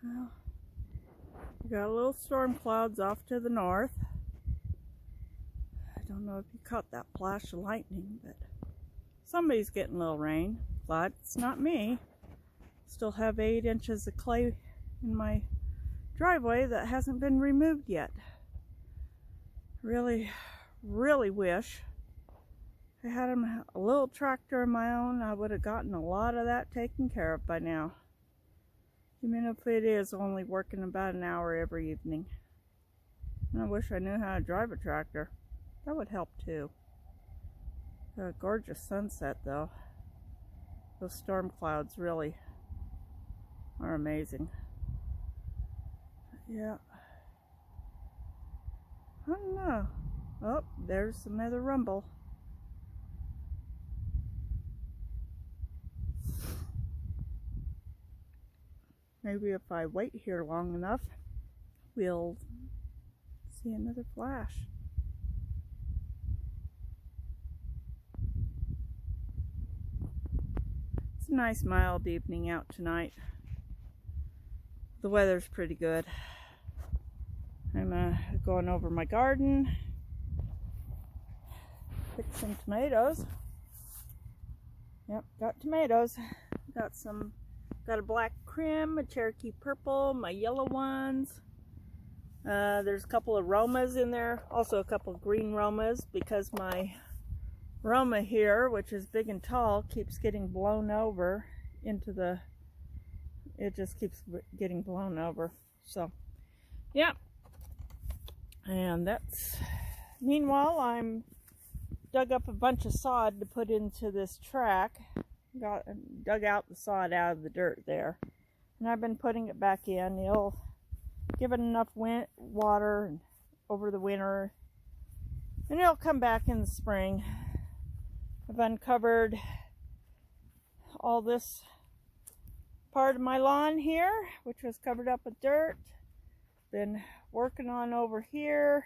Well, we got a little storm clouds off to the north. I don't know if you caught that flash of lightning, but somebody's getting a little rain. Glad it's not me. Still have 8 inches of clay in my driveway that hasn't been removed yet. Really wish I had a little tractor of my own. I would have gotten a lot of that taken care of by now. Even if it is only working about an hour every evening. And I wish I knew how to drive a tractor. That would help too. A gorgeous sunset though. Those storm clouds really are amazing. Yeah. I don't know. Oh, there's some other rumble. Maybe if I wait here long enough, we'll see another flash. It's a nice mild evening out tonight. The weather's pretty good. I'm going over my garden. Picked some tomatoes. Yep, got tomatoes. Got a black Krim, a Cherokee purple, my yellow ones. There's a couple of Romas in there, also a couple of green Romas, because my Roma here, which is big and tall, keeps getting blown over into the, it just keeps getting blown over. So, yeah. And that's, meanwhile, I'm dug up a bunch of sod to put into this track. Dug out the sod out of the dirt there, and I've been putting it back in. It'll give it enough water over the winter, and it'll come back in the spring. I've uncovered all this part of my lawn here, which was covered up with dirt. Been working on over here,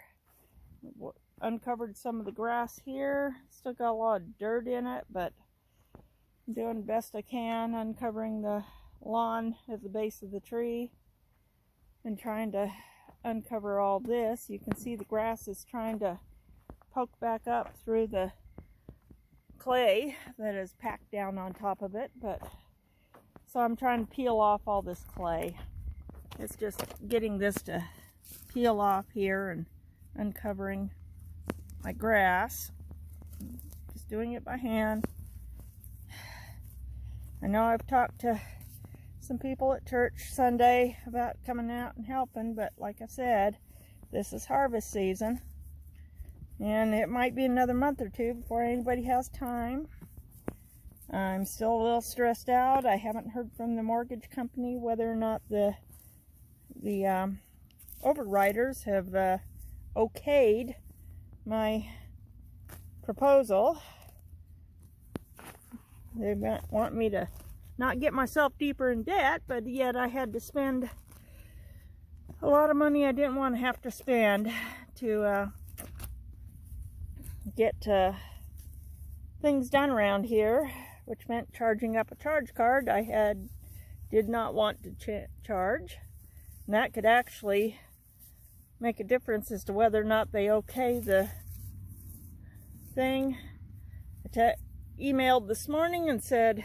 uncovered some of the grass here. Still got a lot of dirt in it, but I'm doing the best I can, uncovering the lawn at the base of the tree and trying to uncover all this. You can see the grass is trying to poke back up through the clay that is packed down on top of it, but so I'm trying to peel off all this clay. It's just getting this to peel off here and uncovering my grass. Just doing it by hand. I know I've talked to some people at church Sunday about coming out and helping, but like I said, this is harvest season, and it might be another month or two before anybody has time. I'm still a little stressed out. I haven't heard from the mortgage company whether or not the overriders have okayed my proposal. They want me to not get myself deeper in debt, but yet I had to spend a lot of money I didn't want to have to spend to get things done around here, which meant charging up a charge card I did not want to charge. And that could actually make a difference as to whether or not they okay the thing. I emailed this morning and said,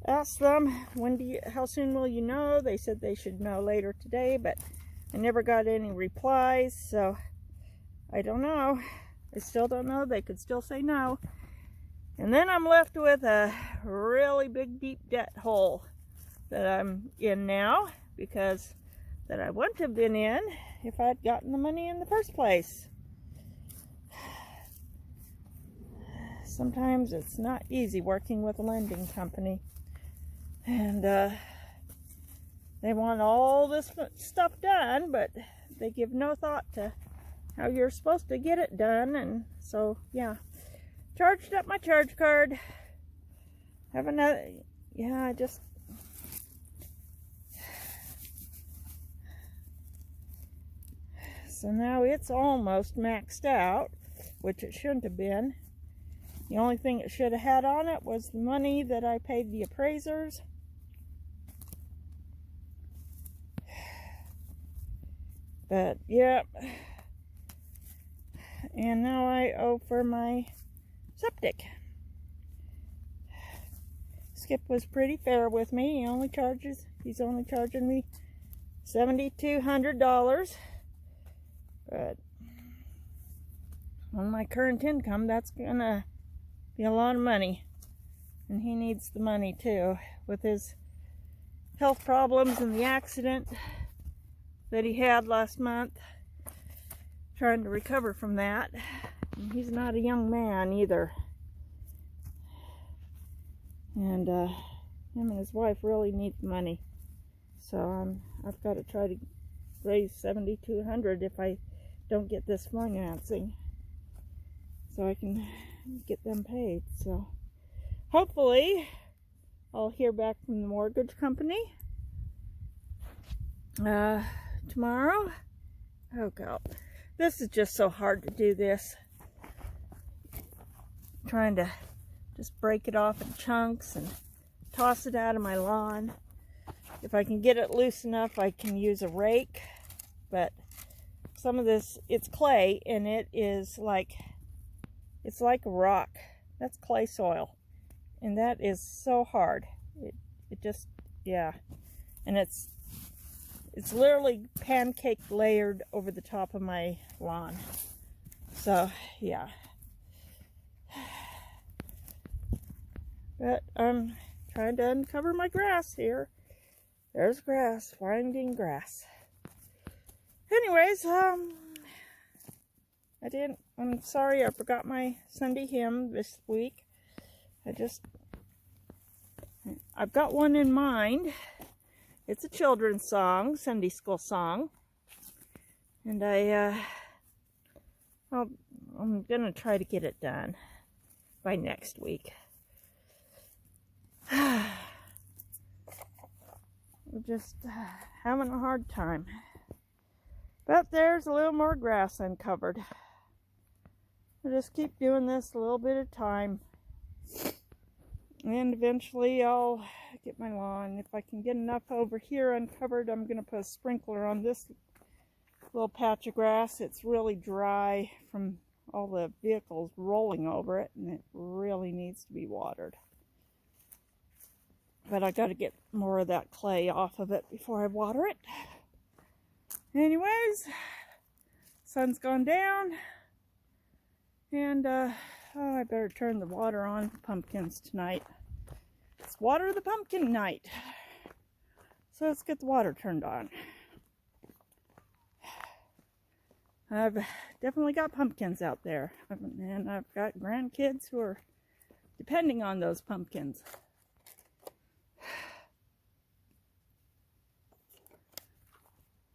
asked them, how soon will you know? They said they should know later today, but I never got any replies, so I don't know. I still don't know. They could still say no. And then I'm left with a really big deep debt hole that I'm in now, because that I wouldn't have been in if I'd gotten the money in the first place. Sometimes it's not easy working with a lending company, and they want all this stuff done, but they give no thought to how you're supposed to get it done. And so, yeah, charged up my charge card. Have another, yeah, so now it's almost maxed out, which it shouldn't have been. The only thing it should have had on it was the money that I paid the appraisers. But yeah, and now I owe for my septic. Skip was pretty fair with me. He's only charging me $7,200. But on my current income, that's gonna be a lot of money. And he needs the money too, with his health problems and the accident that he had last month. Trying to recover from that. And he's not a young man either. And him and his wife really need the money. So I've got to try to raise $7,200 if I don't get this financing, so I can get them paid. So hopefully I'll hear back from the mortgage company tomorrow. Oh God, this is just so hard to do this. Trying to just break it off in chunks and toss it out of my lawn. If I can get it loose enough, I can use a rake. But some of this, it's clay, and it's like a rock. That's clay soil. And that is so hard. It just, yeah. And it's literally pancake layered over the top of my lawn. So, yeah. But I'm trying to uncover my grass here. There's grass, finding grass. Anyways, I'm sorry I forgot my Sunday hymn this week. I've got one in mind. It's a children's song, Sunday school song. And I'm gonna try to get it done by next week. We're just having a hard time. But there's a little more grass uncovered. I'll just keep doing this a little bit at a time. And eventually I'll get my lawn. If I can get enough over here uncovered, I'm going to put a sprinkler on this little patch of grass. It's really dry from all the vehicles rolling over it, and it really needs to be watered. But I got to get more of that clay off of it before I water it. Anyways, sun's gone down, and I better turn the water on for pumpkins tonight. It's water the pumpkin night. So let's get the water turned on. I've definitely got pumpkins out there, and I've got grandkids who are depending on those pumpkins.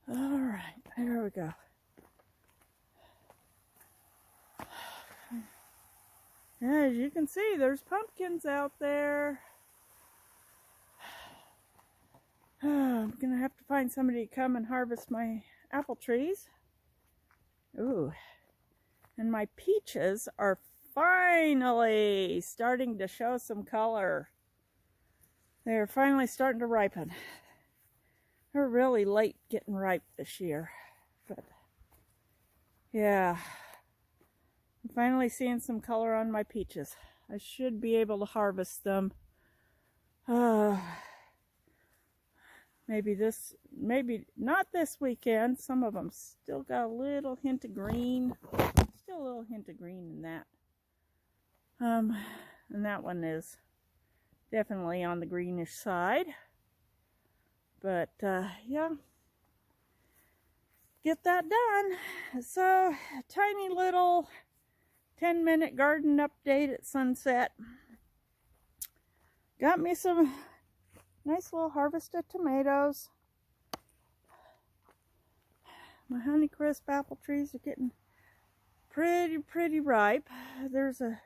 All right, there we go. As you can see, there's pumpkins out there. I'm gonna have to find somebody to come and harvest my apple trees. Ooh, and my peaches are finally starting to show some color. They're finally starting to ripen. They're really late getting ripe this year, but yeah, I'm finally seeing some color on my peaches. I should be able to harvest them. Maybe not this weekend. Some of them still got a little hint of green. Still a little hint of green in that. And that one is definitely on the greenish side. But, yeah, get that done. So, tiny little 10-minute garden update at sunset. Got me some nice little harvested tomatoes. My Honeycrisp apple trees are getting pretty ripe. There's a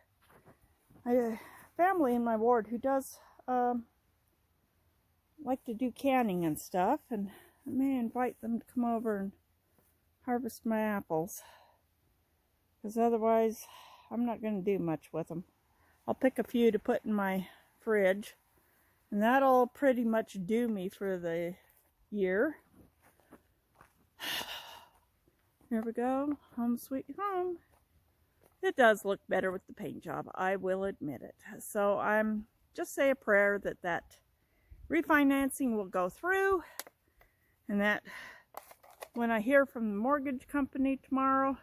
family in my ward who does like to do canning and stuff, and I may invite them to come over and harvest my apples, because otherwise I'm not going to do much with them. I'll pick a few to put in my fridge, and that'll pretty much do me for the year. There we go. Home sweet home. It does look better with the paint job, I will admit it. So I'm just say a prayer that that refinancing will go through, and that when I hear from the mortgage company tomorrow,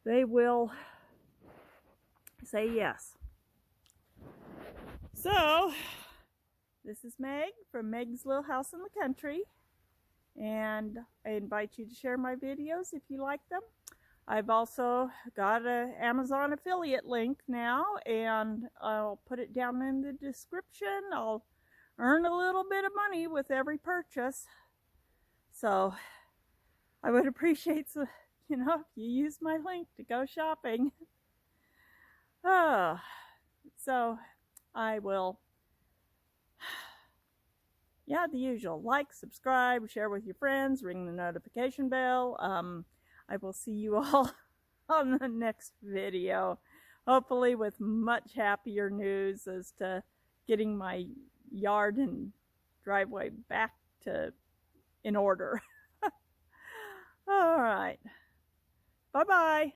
they will say yes. So this is Meg from Meg's Little House in the Country, and I invite you to share my videos if you like them. I've also got an Amazon affiliate link now, and I'll put it down in the description. I'll earn a little bit of money with every purchase, so I would appreciate if you use my link to go shopping. So I will, yeah, the usual. Like, subscribe, share with your friends, ring the notification bell. I will see you all on the next video, hopefully with much happier news as to getting my yard and driveway back in order. All right. Bye-bye.